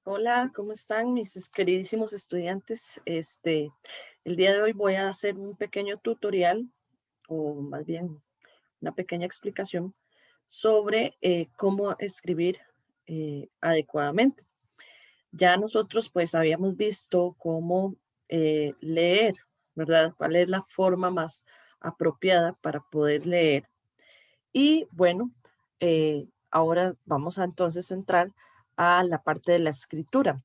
Hola, ¿cómo están mis queridísimos estudiantes? El día de hoy voy a hacer un pequeño tutorial o más bien una pequeña explicación sobre cómo escribir adecuadamente. Ya nosotros pues habíamos visto cómo leer, ¿verdad? ¿Cuál es la forma más apropiada para poder leer? Y bueno, ahora vamos a entonces entrar a la parte de la escritura.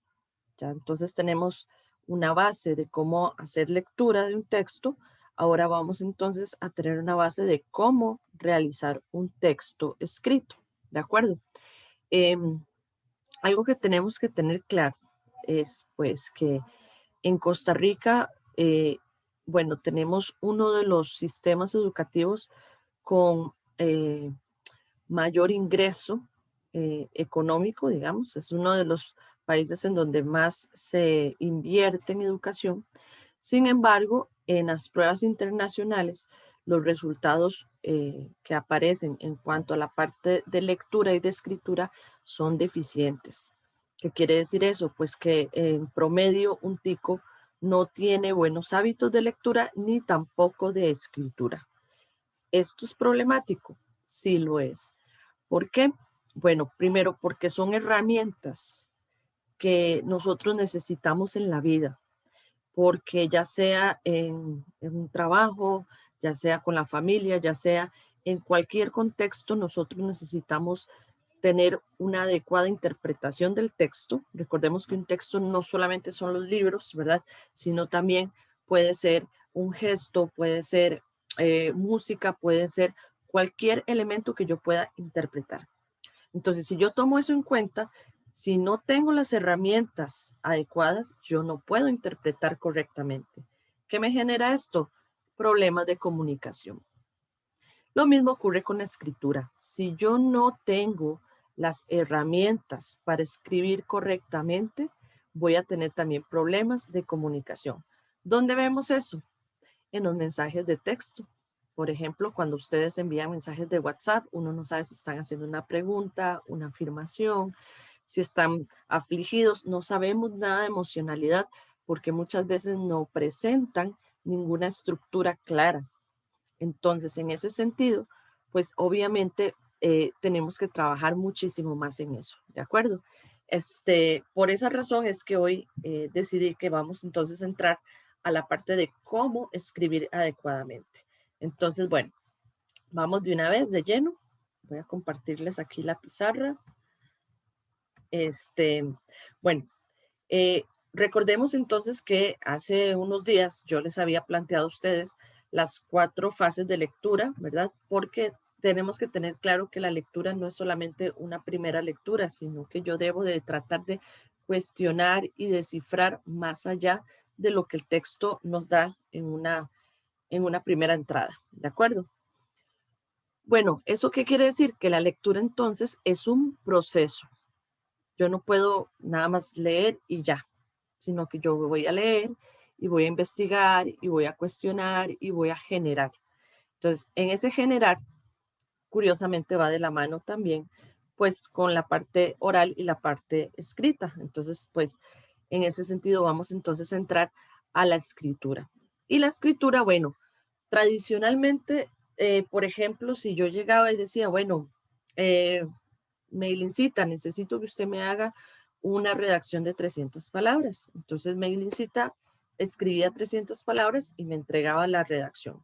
Ya entonces tenemos una base de cómo hacer lectura de un texto. Ahora vamos entonces a tener una base de cómo realizar un texto escrito. ¿De acuerdo? Em, Algo que tenemos que tener claro es pues que en Costa Rica, bueno, tenemos uno de los sistemas educativos con mayor ingreso económico, digamos, es uno de los países en donde más se invierte en educación. Sin embargo, en las pruebas internacionales, los resultados que aparecen en cuanto a la parte de lectura y de escritura son deficientes. ¿Qué quiere decir eso? Pues que en promedio un tico no tiene buenos hábitos de lectura ni tampoco de escritura. ¿Esto es problemático? Sí lo es. ¿Por qué? Bueno, primero porque son herramientas que nosotros necesitamos en la vida, porque ya sea en un trabajo, ya sea con la familia, ya sea en cualquier contexto, nosotros necesitamos tener una adecuada interpretación del texto. Recordemos que un texto no solamente son los libros, ¿verdad? Sino también puede ser un gesto, puede ser música, puede ser cualquier elemento que yo pueda interpretar. Entonces, si yo tomo eso en cuenta, si no tengo las herramientas adecuadas, yo no puedo interpretar correctamente. ¿Qué me genera esto? Problemas de comunicación. Lo mismo ocurre con la escritura. Si yo no tengo las herramientas para escribir correctamente, voy a tener también problemas de comunicación. ¿Dónde vemos eso? En los mensajes de texto. Por ejemplo, cuando ustedes envían mensajes de WhatsApp, uno no sabe si están haciendo una pregunta, una afirmación, si están afligidos, no sabemos nada de emocionalidad porque muchas veces no presentan ninguna estructura clara. Entonces, en ese sentido, pues obviamente tenemos que trabajar muchísimo más en eso, ¿de acuerdo? Por esa razón es que hoy decidí que vamos entonces a entrar a la parte de cómo escribir adecuadamente. Entonces, bueno, vamos de una vez de lleno. Voy a compartirles aquí la pizarra. Este, bueno, eh, recordemos entonces que hace unos días yo les había planteado a ustedes las 4 fases de lectura, ¿verdad? Porque tenemos que tener claro que la lectura no es solamente una primera lectura, sino que yo debo de tratar de cuestionar y descifrar más allá de lo que el texto nos da en una primera entrada, ¿de acuerdo? Bueno, ¿eso qué quiere decir? Que la lectura entonces es un proceso. Yo no puedo nada más leer y ya, sino que yo voy a leer y voy a investigar y voy a cuestionar y voy a generar. Entonces, en ese generar, curiosamente va de la mano también, pues con la parte oral y la parte escrita. Entonces, pues en ese sentido vamos entonces a entrar a la escritura. Y la escritura, bueno, tradicionalmente, por ejemplo, si yo llegaba y decía, bueno, eh, Mailincita, necesito que usted me haga una redacción de 300 palabras. Entonces, Mailincita escribía 300 palabras y me entregaba la redacción.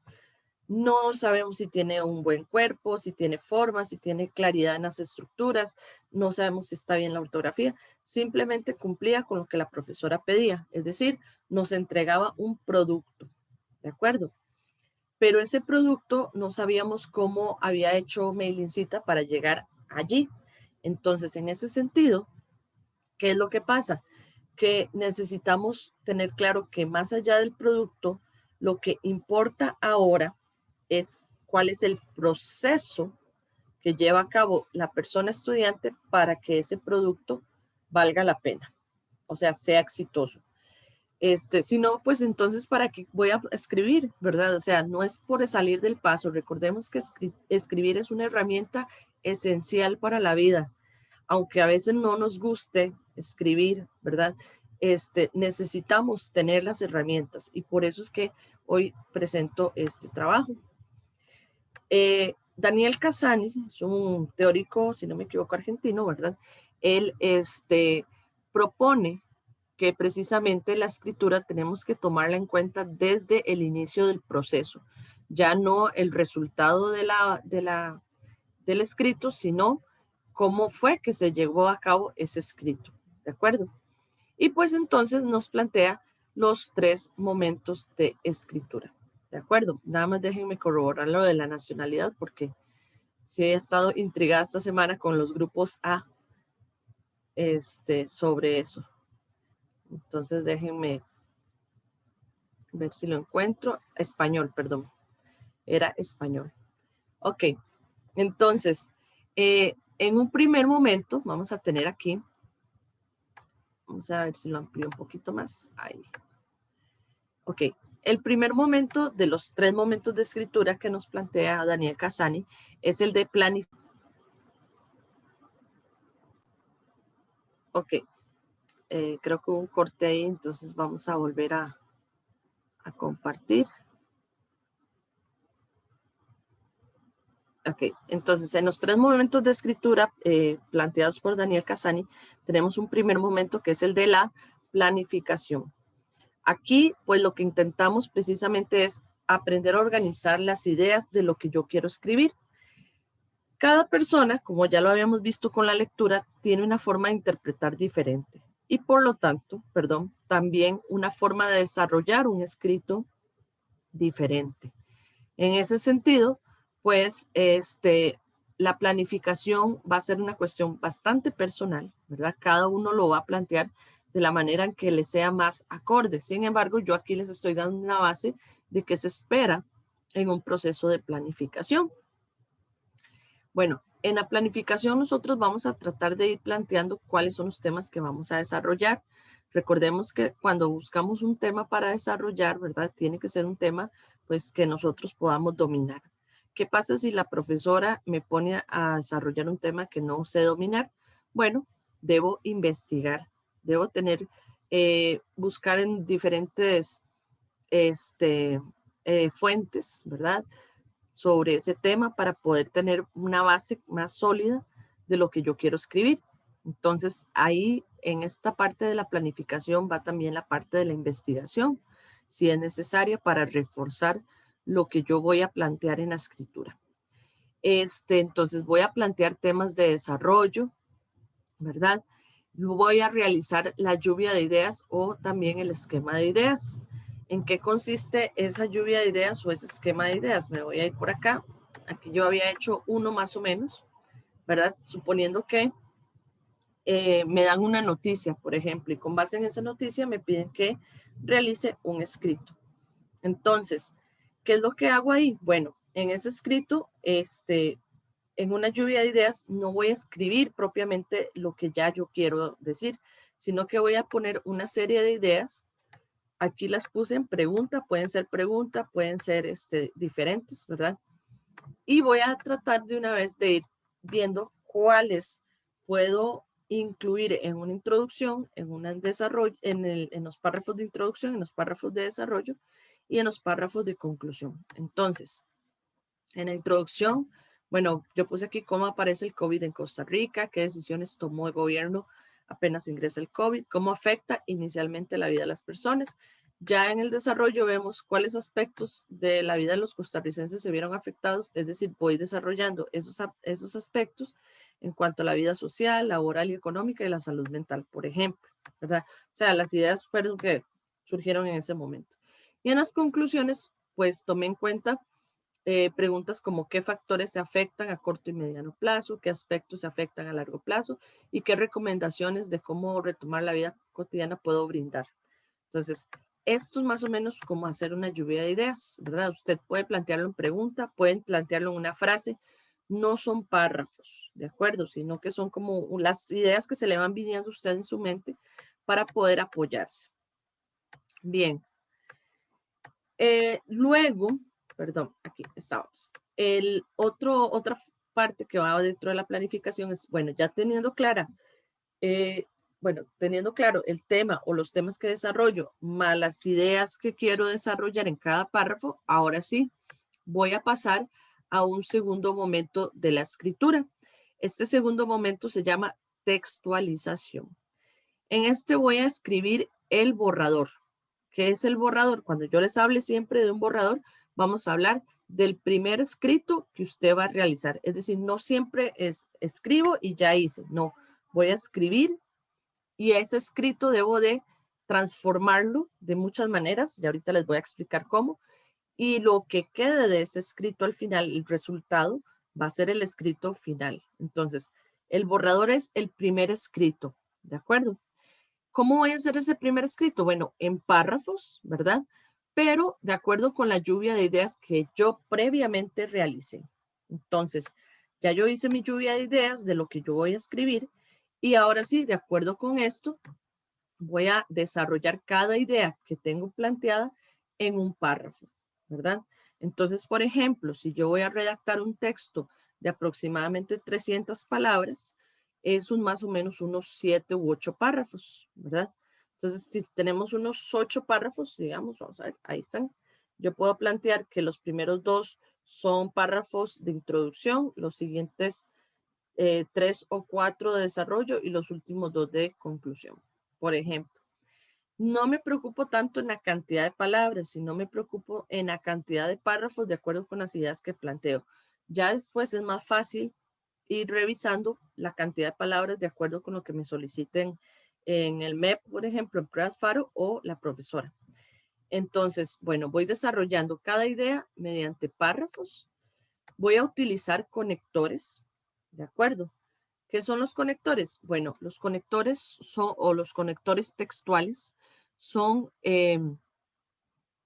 No sabemos si tiene un buen cuerpo, si tiene forma, si tiene claridad en las estructuras, no sabemos si está bien la ortografía, simplemente cumplía con lo que la profesora pedía, es decir, nos entregaba un producto, ¿de acuerdo? Pero ese producto no sabíamos cómo había hecho Mailincita para llegar allí. Entonces, en ese sentido, ¿qué es lo que pasa? Que necesitamos tener claro que más allá del producto, lo que importa ahora es cuál es el proceso que lleva a cabo la persona estudiante para que ese producto valga la pena, o sea, sea exitoso. Si no, pues entonces, ¿para qué voy a escribir, verdad? O sea, no es por salir del paso. Recordemos que escribir es una herramienta esencial para la vida. aunque a veces no nos guste escribir, ¿verdad? Necesitamos tener las herramientas y por eso es que hoy presento este trabajo. Daniel Casani es un teórico, si no me equivoco, argentino, ¿verdad? Él propone que precisamente la escritura tenemos que tomarla en cuenta desde el inicio del proceso, ya no el resultado del escrito, sino cómo fue que se llevó a cabo ese escrito, ¿de acuerdo? Y pues entonces nos plantea los 3 momentos de escritura, ¿de acuerdo? Nada más déjenme corroborar lo de la nacionalidad porque sí he estado intrigada esta semana con los grupos A sobre eso. Entonces déjenme ver si lo encuentro. Español, perdón. Era español. Ok, entonces, en un primer momento, vamos a tener aquí, vamos a ver si lo amplío un poquito más. Ahí. Ok, el primer momento de los 3 momentos de escritura que nos plantea Daniel Casani es el de planificación. Ok, creo que hubo un corte ahí, entonces vamos a volver a compartir. Ok, entonces en los 3 momentos de escritura planteados por Daniel Casani, tenemos un primer momento que es el de la planificación. Aquí, pues lo que intentamos precisamente es aprender a organizar las ideas de lo que yo quiero escribir. Cada persona, como ya lo habíamos visto con la lectura, tiene una forma de interpretar diferente y por lo tanto, también una forma de desarrollar un escrito diferente. En ese sentido, pues la planificación va a ser una cuestión bastante personal, ¿verdad? Cada uno lo va a plantear de la manera en que le sea más acorde. Sin embargo, yo aquí les estoy dando una base de qué se espera en un proceso de planificación. Bueno, en la planificación nosotros vamos a tratar de ir planteando cuáles son los temas que vamos a desarrollar. Recordemos que cuando buscamos un tema para desarrollar, ¿verdad? Tiene que ser un tema pues que nosotros podamos dominar. ¿Qué pasa si la profesora me pone a desarrollar un tema que no sé dominar? Bueno, debo investigar, debo buscar en diferentes fuentes, ¿verdad? Sobre ese tema para poder tener una base más sólida de lo que yo quiero escribir. Entonces, ahí en esta parte de la planificación va también la parte de la investigación, si es necesaria para reforzar lo que yo voy a plantear en la escritura. Entonces, voy a plantear temas de desarrollo, ¿verdad? Voy a realizar la lluvia de ideas o también el esquema de ideas. ¿En qué consiste esa lluvia de ideas o ese esquema de ideas? Me voy a ir por acá. Aquí yo había hecho uno más o menos, ¿verdad? Suponiendo que me dan una noticia, por ejemplo, y con base en esa noticia me piden que realice un escrito. Entonces, ¿qué es lo que hago ahí? Bueno, en ese escrito, en una lluvia de ideas, no voy a escribir propiamente lo que ya yo quiero decir, sino que voy a poner una serie de ideas. Aquí las puse en pregunta, pueden ser diferentes, ¿verdad? Y voy a tratar de una vez de ir viendo cuáles puedo incluir en una introducción, en un desarrollo, en los párrafos de introducción, en los párrafos de desarrollo y en los párrafos de conclusión. Entonces, en la introducción, bueno, yo puse aquí cómo aparece el COVID en Costa Rica, qué decisiones tomó el gobierno apenas ingresa el COVID, cómo afecta inicialmente la vida de las personas. Ya en el desarrollo vemos cuáles aspectos de la vida de los costarricenses se vieron afectados, es decir, voy desarrollando esos aspectos en cuanto a la vida social, laboral y económica y la salud mental, por ejemplo, ¿verdad? O sea, las ideas fueron que surgieron en ese momento. Y en las conclusiones, pues tomé en cuenta preguntas como qué factores se afectan a corto y mediano plazo, qué aspectos se afectan a largo plazo y qué recomendaciones de cómo retomar la vida cotidiana puedo brindar. Entonces, esto es más o menos como hacer una lluvia de ideas, ¿verdad? Usted puede plantearlo en pregunta, pueden plantearlo en una frase, no son párrafos, ¿de acuerdo? Sino que son como las ideas que se le van viniendo a usted en su mente para poder apoyarse. Bien. Luego, perdón, aquí estamos. Otra parte que va dentro de la planificación es, bueno, ya teniendo clara, teniendo claro el tema o los temas que desarrollo, más las ideas que quiero desarrollar en cada párrafo, ahora sí, voy a pasar a un segundo momento de la escritura. Este segundo momento se llama textualización. En este voy a escribir el borrador. ¿Qué es el borrador? Cuando yo les hable siempre de un borrador, vamos a hablar del primer escrito que usted va a realizar. Es decir, no siempre es escribo y ya hice. No, voy a escribir y ese escrito debo de transformarlo de muchas maneras. Y ahorita les voy a explicar cómo. Y lo que quede de ese escrito al final, el resultado, va a ser el escrito final. Entonces, el borrador es el primer escrito, ¿de acuerdo? ¿Cómo voy a hacer ese primer escrito? Bueno, en párrafos, ¿verdad? Pero de acuerdo con la lluvia de ideas que yo previamente realicé. Entonces, ya yo hice mi lluvia de ideas de lo que yo voy a escribir y ahora sí, de acuerdo con esto, voy a desarrollar cada idea que tengo planteada en un párrafo, ¿verdad? Entonces, por ejemplo, si yo voy a redactar un texto de aproximadamente 300 palabras, es más o menos unos 7 u 8 párrafos, ¿verdad? Entonces, si tenemos unos 8 párrafos, digamos, vamos a ver, ahí están. Yo puedo plantear que los primeros 2 son párrafos de introducción, los siguientes 3 o 4 de desarrollo y los últimos 2 de conclusión. Por ejemplo, no me preocupo tanto en la cantidad de palabras, sino me preocupo en la cantidad de párrafos de acuerdo con las ideas que planteo. Ya después es más fácil ir revisando la cantidad de palabras de acuerdo con lo que me soliciten en el MEP, por ejemplo, en Pruebas Faro o la profesora. Entonces, bueno, voy desarrollando cada idea mediante párrafos. Voy a utilizar conectores, ¿de acuerdo? ¿Qué son los conectores? Bueno, los conectores son, o los conectores textuales, son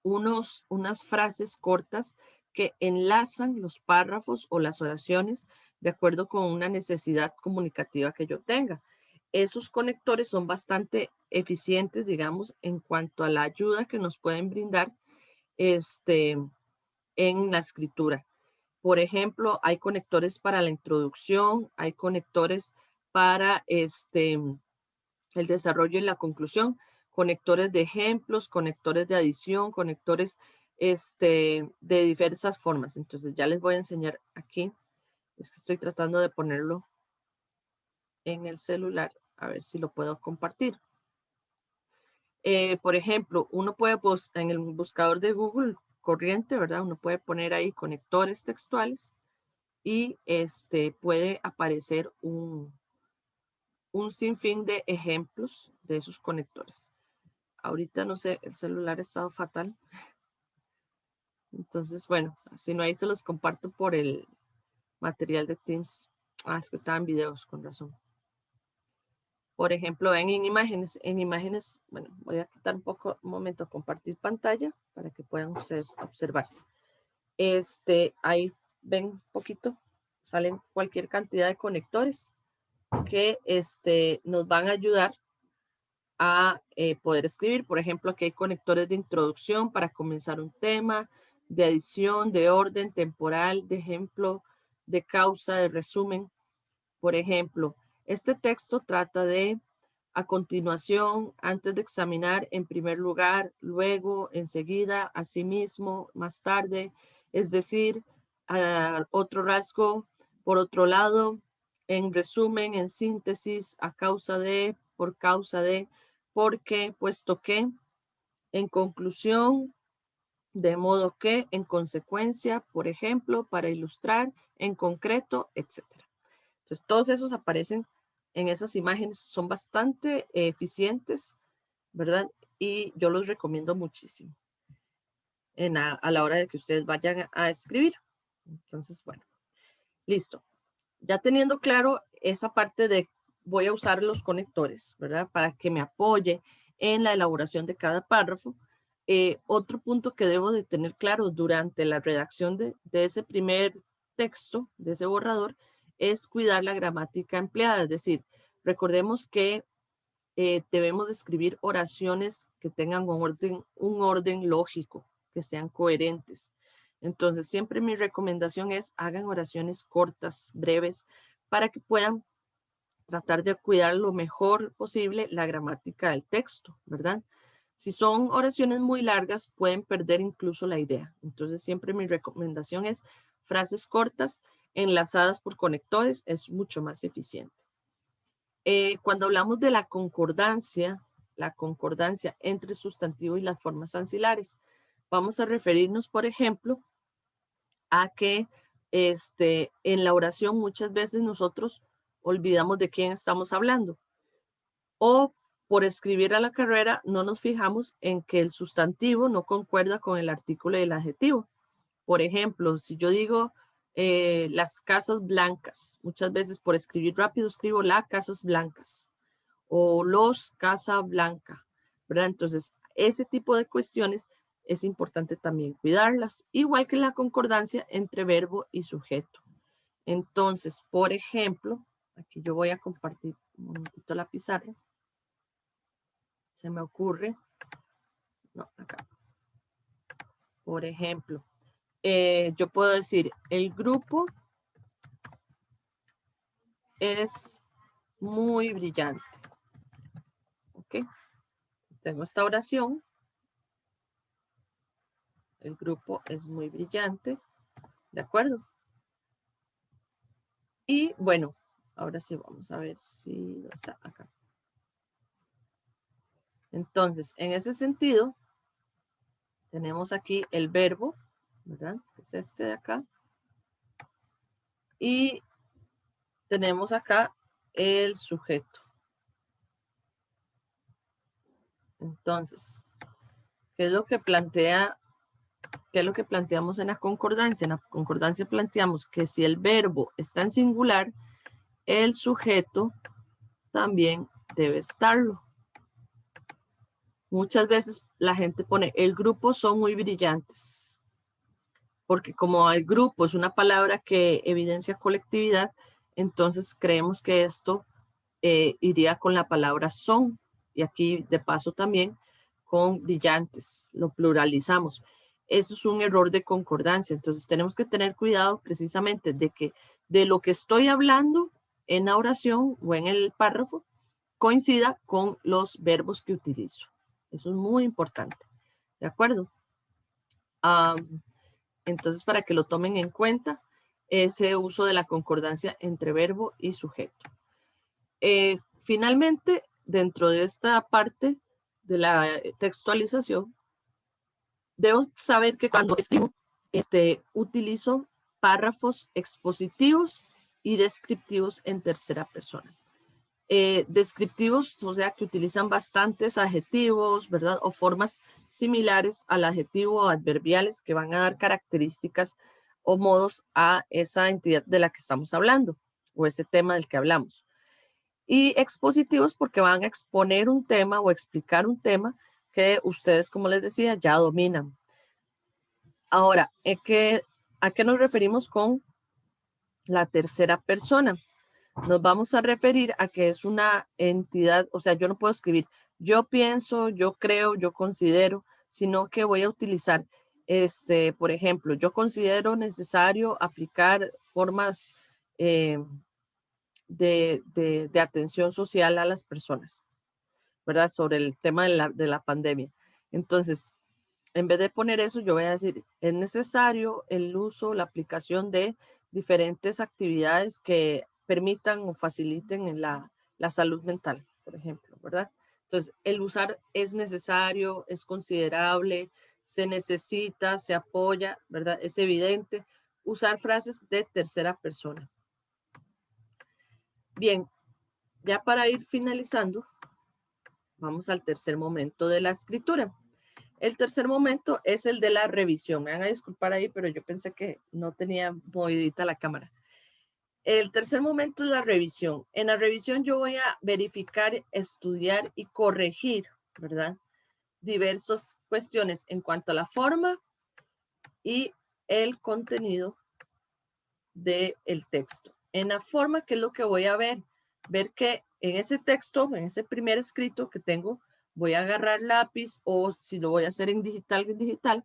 unas frases cortas que enlazan los párrafos o las oraciones de acuerdo con una necesidad comunicativa que yo tenga. Esos conectores son bastante eficientes, digamos, en cuanto a la ayuda que nos pueden brindar en la escritura. Por ejemplo, hay conectores para la introducción, hay conectores para el desarrollo y la conclusión, conectores de ejemplos, conectores de adición, conectores de diversas formas. Entonces ya les voy a enseñar aquí. Es que estoy tratando de ponerlo en el celular, a ver si lo puedo compartir. Por ejemplo, uno puede en el buscador de Google corriente, ¿verdad? Uno puede poner ahí conectores textuales y puede aparecer un sinfín de ejemplos de esos conectores. Ahorita no sé, el celular ha estado fatal. Entonces, bueno, si no ahí se los comparto por el material de Teams. Ah, es que estaba en videos, con razón. Por ejemplo, ven en imágenes, bueno, voy a quitar un momento, compartir pantalla para que puedan ustedes observar. Ahí ven un poquito, salen cualquier cantidad de conectores que nos van a ayudar a poder escribir. Por ejemplo, aquí hay conectores de introducción para comenzar un tema, de adición, de orden, temporal, de ejemplo, de causa, de resumen. Por ejemplo, este texto trata de a continuación, antes de examinar, en primer lugar, luego, enseguida, asimismo, más tarde, es decir, otro rasgo, por otro lado, en resumen, en síntesis, a causa de, por causa de, porque, puesto que, en conclusión, de modo que, en consecuencia, por ejemplo, para ilustrar, en concreto, etcétera. Entonces, todos esos aparecen en esas imágenes, son bastante eficientes, ¿verdad? Y yo los recomiendo muchísimo a la hora de que ustedes vayan a escribir. Entonces, bueno, listo. Ya teniendo claro esa parte de voy a usar los conectores, ¿verdad? Para que me apoye en la elaboración de cada párrafo. Otro punto que debo de tener claro durante la redacción de ese primer texto, de ese borrador, es cuidar la gramática empleada. Es decir, recordemos que debemos de escribir oraciones que tengan un orden lógico, que sean coherentes. Entonces, siempre mi recomendación es hagan oraciones cortas, breves, para que puedan tratar de cuidar lo mejor posible la gramática del texto, ¿verdad? Si son oraciones muy largas, pueden perder incluso la idea. Entonces, siempre mi recomendación es frases cortas, enlazadas por conectores, es mucho más eficiente. Cuando hablamos de la concordancia entre sustantivo y las formas ancilares, vamos a referirnos, por ejemplo, a que en la oración muchas veces nosotros olvidamos de quién estamos hablando. O por escribir a la carrera no nos fijamos en que el sustantivo no concuerda con el artículo y el adjetivo. Por ejemplo, si yo digo las casas blancas, muchas veces por escribir rápido escribo las casas blancas o los casa blanca, ¿verdad? Entonces, ese tipo de cuestiones es importante también cuidarlas, igual que la concordancia entre verbo y sujeto. Entonces, por ejemplo, aquí yo voy a compartir un momentito la pizarra. Se me ocurre, no, acá. Por ejemplo, yo puedo decir, el grupo es muy brillante. ¿Ok? Tengo esta oración. El grupo es muy brillante. ¿De acuerdo? Y bueno, ahora sí vamos a ver si está acá. Entonces, en ese sentido, tenemos aquí el verbo, ¿verdad? Es este de acá. Y tenemos acá el sujeto. Entonces, ¿qué es lo que planteamos en la concordancia? En la concordancia planteamos que si el verbo está en singular, el sujeto también debe estarlo. Muchas veces la gente pone, el grupo son muy brillantes, porque como el grupo es una palabra que evidencia colectividad, entonces creemos que esto iría con la palabra son, y aquí de paso también con brillantes, lo pluralizamos. Eso es un error de concordancia, entonces tenemos que tener cuidado precisamente de que de lo que estoy hablando en la oración o en el párrafo coincida con los verbos que utilizo. Eso es muy importante, ¿de acuerdo? Entonces, para que lo tomen en cuenta, ese uso de la concordancia entre verbo y sujeto. Finalmente, dentro de esta parte de la textualización, debo saber que cuando escribo, utilizo párrafos expositivos y descriptivos en tercera persona. Descriptivos, o sea, que utilizan bastantes adjetivos, ¿verdad? O formas similares al adjetivo o adverbiales que van a dar características o modos a esa entidad de la que estamos hablando o ese tema del que hablamos. Y expositivos porque van a exponer un tema o explicar un tema que ustedes, como les decía, ya dominan. Ahora, ¿a qué nos referimos con la tercera persona? Nos vamos a referir a que es una entidad, o sea, yo no puedo escribir yo pienso, yo creo, yo considero, sino que voy a utilizar, por ejemplo, yo considero necesario aplicar formas de atención social a las personas, ¿verdad? Sobre el tema de la pandemia. Entonces, en vez de poner eso, yo voy a decir, es necesario el uso, la aplicación de diferentes actividades que permitan o faciliten en la salud mental, por ejemplo, ¿verdad? Entonces, el usar es necesario, es considerable, se necesita, se apoya, ¿verdad? Es evidente. Usar frases de tercera persona. Bien, ya para ir finalizando, vamos al tercer momento de la escritura. El tercer momento es el de la revisión. Me van a disculpar ahí, pero yo pensé que no tenía movidita la cámara. El tercer momento es la revisión. En la revisión yo voy a verificar, estudiar y corregir, ¿verdad? Diversas cuestiones en cuanto a la forma y el contenido del texto. En la forma, ¿qué es lo que voy a ver? Ver que en ese texto, en ese primer escrito que tengo, voy a agarrar lápiz o si lo voy a hacer en digital,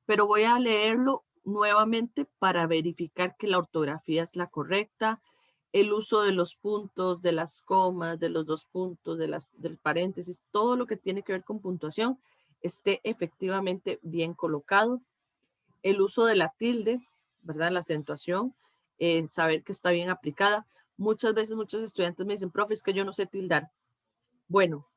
pero voy a leerlo nuevamente para verificar que la ortografía es la correcta, el uso de los puntos, de las comas, de los dos puntos, del paréntesis, todo lo que tiene que ver con puntuación esté efectivamente bien colocado. El uso de la tilde, ¿verdad? La acentuación, saber que está bien aplicada. Muchas veces muchos estudiantes me dicen, profe, es que yo no sé tildar. Bueno,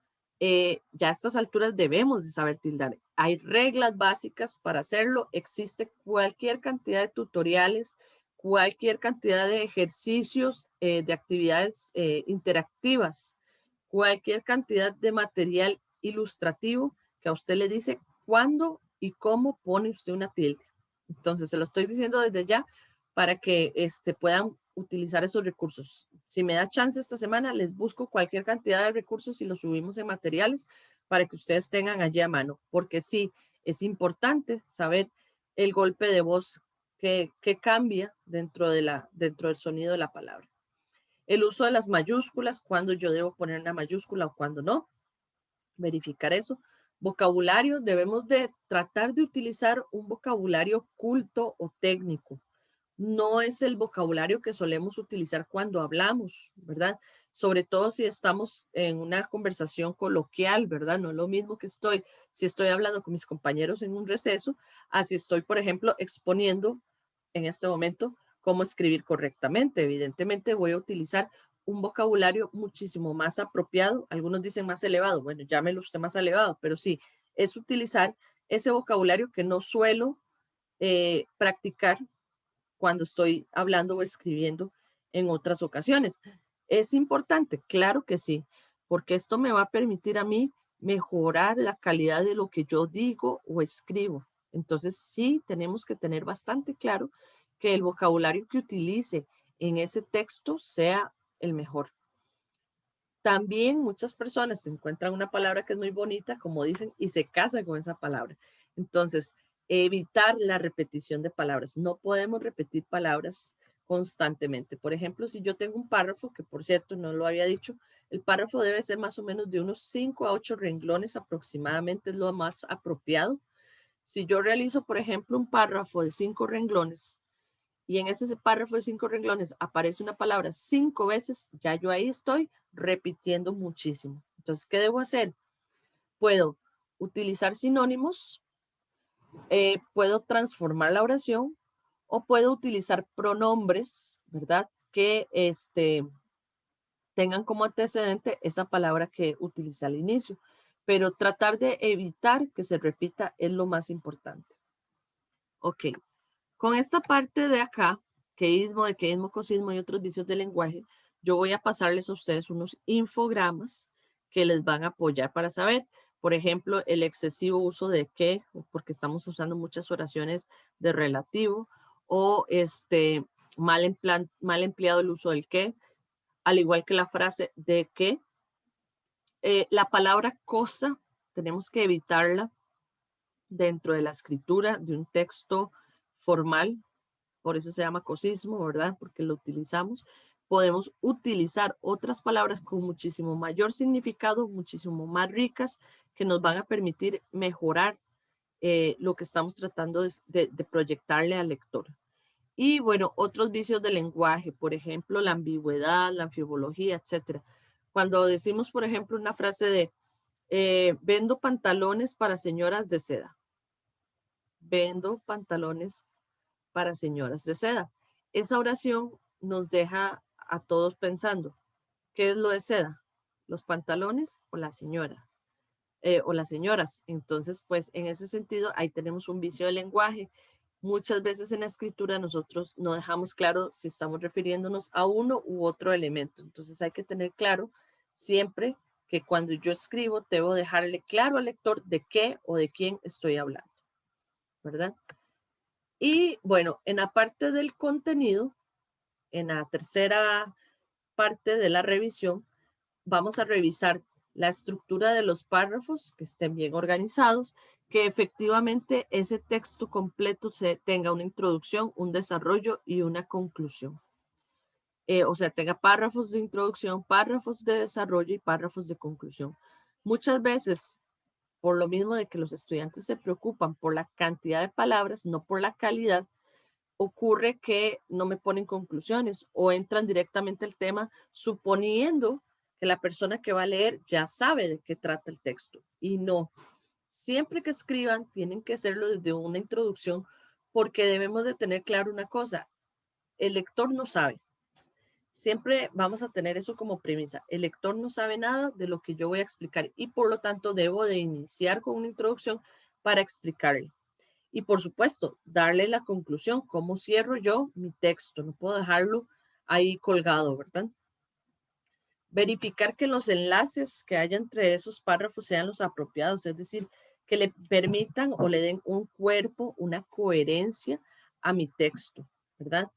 ya a estas alturas debemos de saber tildar. Hay reglas básicas para hacerlo. Existe cualquier cantidad de tutoriales, cualquier cantidad de ejercicios, de actividades interactivas, cualquier cantidad de material ilustrativo que a usted le dice cuándo y cómo pone usted una tilde. Entonces, se lo estoy diciendo desde ya para que puedan utilizar esos recursos. Si me da chance esta semana, les busco cualquier cantidad de recursos y los subimos en materiales para que ustedes tengan allí a mano, porque sí, es importante saber el golpe de voz que cambia dentro del sonido de la palabra. El uso de las mayúsculas, cuando yo debo poner una mayúscula o cuando no, verificar eso. Vocabulario, debemos de tratar de utilizar un vocabulario culto o técnico. No es el vocabulario que solemos utilizar cuando hablamos, ¿verdad? Sobre todo si estamos en una conversación coloquial, ¿verdad? No es lo mismo que si estoy hablando con mis compañeros en un receso, así estoy, por ejemplo, exponiendo en este momento cómo escribir correctamente. Evidentemente voy a utilizar un vocabulario muchísimo más apropiado. Algunos dicen más elevado. Bueno, llámelo usted más elevado, pero sí, es utilizar ese vocabulario que no suelo practicar cuando estoy hablando o escribiendo en otras ocasiones. ¿Es importante? Claro que sí, porque esto me va a permitir a mí mejorar la calidad de lo que yo digo o escribo. Entonces, sí, tenemos que tener bastante claro que el vocabulario que utilice en ese texto sea el mejor. También muchas personas encuentran una palabra que es muy bonita, como dicen, y se casan con esa palabra. Entonces, evitar la repetición de palabras. No podemos repetir palabras constantemente. Por ejemplo, si yo tengo un párrafo, que por cierto no lo había dicho, el párrafo debe ser más o menos de unos 5 a 8 renglones aproximadamente, es lo más apropiado. Si yo realizo, por ejemplo, un párrafo de 5 renglones, y en ese párrafo de 5 renglones aparece una palabra 5 veces, ya yo ahí estoy repitiendo muchísimo. Entonces, ¿qué debo hacer? Puedo utilizar sinónimos, puedo transformar la oración o puedo utilizar pronombres, ¿verdad? Que tengan como antecedente esa palabra que utilicé al inicio. Pero tratar de evitar que se repita es lo más importante. Ok. Con esta parte de acá, queísmo, dequeísmo, cosismo y otros vicios del lenguaje, yo voy a pasarles a ustedes unos infogramas que les van a apoyar para saber, por ejemplo, el excesivo uso de que, porque estamos usando muchas oraciones de relativo, o mal empleado el uso del que, al igual que la frase de que. La palabra cosa, tenemos que evitarla dentro de la escritura de un texto formal, por eso se llama cosismo, ¿verdad? Porque lo utilizamos. Podemos utilizar otras palabras con muchísimo mayor significado, muchísimo más ricas, que nos van a permitir mejorar lo que estamos tratando de proyectarle al lector. Y bueno, otros vicios del lenguaje, por ejemplo, la ambigüedad, la anfibología, etcétera. Cuando decimos, por ejemplo, una frase de vendo pantalones para señoras de seda. Vendo pantalones para señoras de seda. Esa oración nos deja a todos pensando, ¿qué es lo de seda? ¿Los pantalones o la señora? O las señoras. Entonces, pues en ese sentido, ahí tenemos un vicio de lenguaje. Muchas veces en la escritura nosotros no dejamos claro si estamos refiriéndonos a uno u otro elemento. Entonces hay que tener claro siempre que cuando yo escribo debo dejarle claro al lector de qué o de quién estoy hablando, ¿verdad? Y bueno, en la parte del contenido, en la tercera parte de la revisión, vamos a revisar la estructura de los párrafos, que estén bien organizados, que efectivamente ese texto completo tenga una introducción, un desarrollo y una conclusión. O sea, tenga párrafos de introducción, párrafos de desarrollo y párrafos de conclusión. Muchas veces, por lo mismo de que los estudiantes se preocupan por la cantidad de palabras, no por la calidad, ocurre que no me ponen conclusiones o entran directamente al tema suponiendo que la persona que va a leer ya sabe de qué trata el texto. Y no, siempre que escriban tienen que hacerlo desde una introducción porque debemos de tener claro una cosa, el lector no sabe. Siempre vamos a tener eso como premisa. El lector no sabe nada de lo que yo voy a explicar y por lo tanto debo de iniciar con una introducción para explicarle. Y por supuesto, darle la conclusión, cómo cierro yo mi texto. No puedo dejarlo ahí colgado, ¿verdad? Verificar que los enlaces que haya entre esos párrafos sean los apropiados, es decir, que le permitan o le den un cuerpo, una coherencia a mi texto, ¿verdad?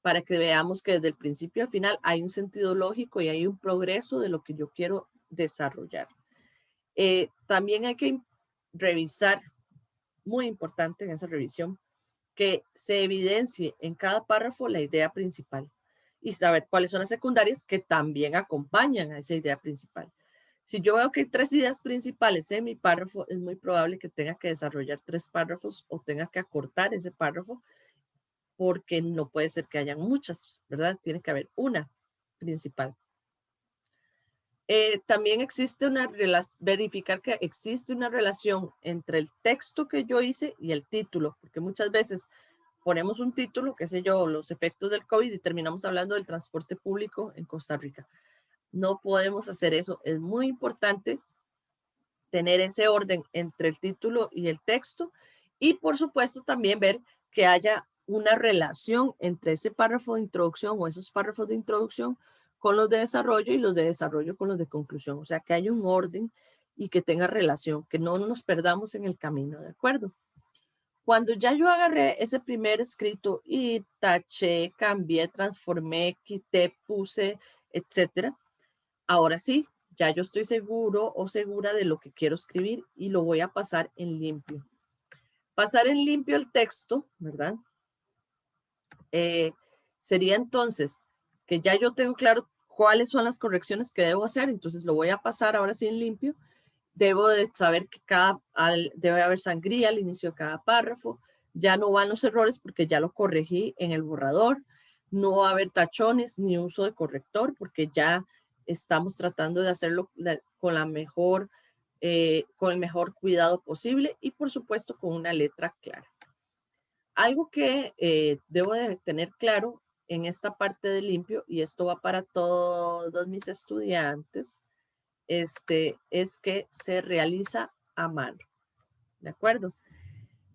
Para que veamos que desde el principio al final hay un sentido lógico y hay un progreso de lo que yo quiero desarrollar. También hay que revisar, muy importante en esa revisión, que se evidencie en cada párrafo la idea principal y saber cuáles son las secundarias que también acompañan a esa idea principal. Si yo veo que hay 3 ideas principales en mi párrafo, es muy probable que tenga que desarrollar 3 párrafos o tenga que acortar ese párrafo porque no puede ser que hayan muchas, ¿verdad? Tiene que haber una principal. También existe verificar que existe una relación entre el texto que yo hice y el título, porque muchas veces ponemos un título, qué sé yo, los efectos del COVID y terminamos hablando del transporte público en Costa Rica. No podemos hacer eso. Es muy importante tener ese orden entre el título y el texto y por supuesto también ver que haya una relación entre ese párrafo de introducción o esos párrafos de introducción con los de desarrollo y los de desarrollo con los de conclusión. O sea, que haya un orden y que tenga relación, que no nos perdamos en el camino, ¿de acuerdo? Cuando ya yo agarré ese primer escrito y taché, cambié, transformé, quité, puse, etcétera, ahora sí, ya yo estoy seguro o segura de lo que quiero escribir y lo voy a pasar en limpio. Pasar en limpio el texto, ¿verdad? Sería entonces que ya yo tengo claro cuáles son las correcciones que debo hacer, entonces lo voy a pasar ahora sí en limpio. Debo de saber que debe haber sangría al inicio de cada párrafo, ya no van los errores porque ya lo corregí en el borrador, no va a haber tachones ni uso de corrector porque ya estamos tratando de hacerlo con con el mejor cuidado posible y por supuesto con una letra clara. Algo que debo de tener claro en esta parte de limpio, y esto va para todos mis estudiantes, es que se realiza a mano, ¿de acuerdo?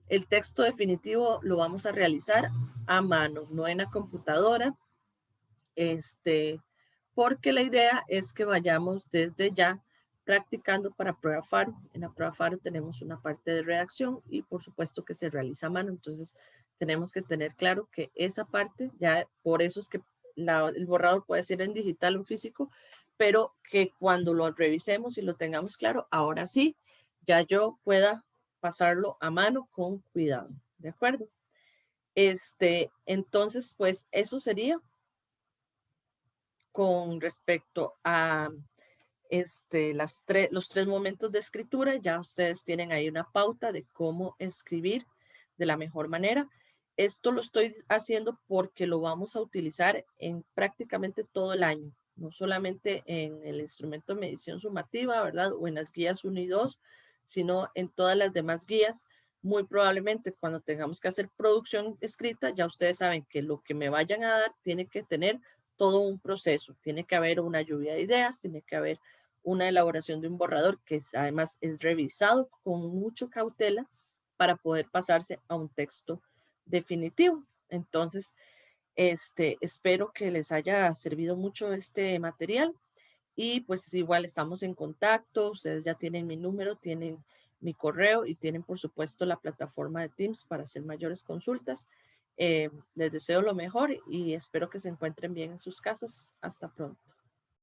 El texto definitivo lo vamos a realizar a mano, no en la computadora, porque la idea es que vayamos desde ya practicando para prueba FARO. En la prueba FARO tenemos una parte de redacción y por supuesto que se realiza a mano, entonces tenemos que tener claro que esa parte, ya por eso es que el borrador puede ser en digital o físico, pero que cuando lo revisemos y lo tengamos claro, ahora sí, ya yo pueda pasarlo a mano con cuidado, ¿de acuerdo? Entonces, pues eso sería con respecto a los 3 momentos de escritura. Ya ustedes tienen ahí una pauta de cómo escribir de la mejor manera. Esto lo estoy haciendo porque lo vamos a utilizar en prácticamente todo el año, no solamente en el instrumento de medición sumativa, ¿verdad? O en las guías 1 y 2, sino en todas las demás guías. Muy probablemente cuando tengamos que hacer producción escrita, ya ustedes saben que lo que me vayan a dar tiene que tener todo un proceso. Tiene que haber una lluvia de ideas, tiene que haber una elaboración de un borrador que además es revisado con mucha cautela para poder pasarse a un texto definitivo. Entonces, espero que les haya servido mucho este material y pues igual estamos en contacto, ustedes ya tienen mi número, tienen mi correo y tienen por supuesto la plataforma de Teams para hacer mayores consultas. Les deseo lo mejor y espero que se encuentren bien en sus casas. Hasta pronto.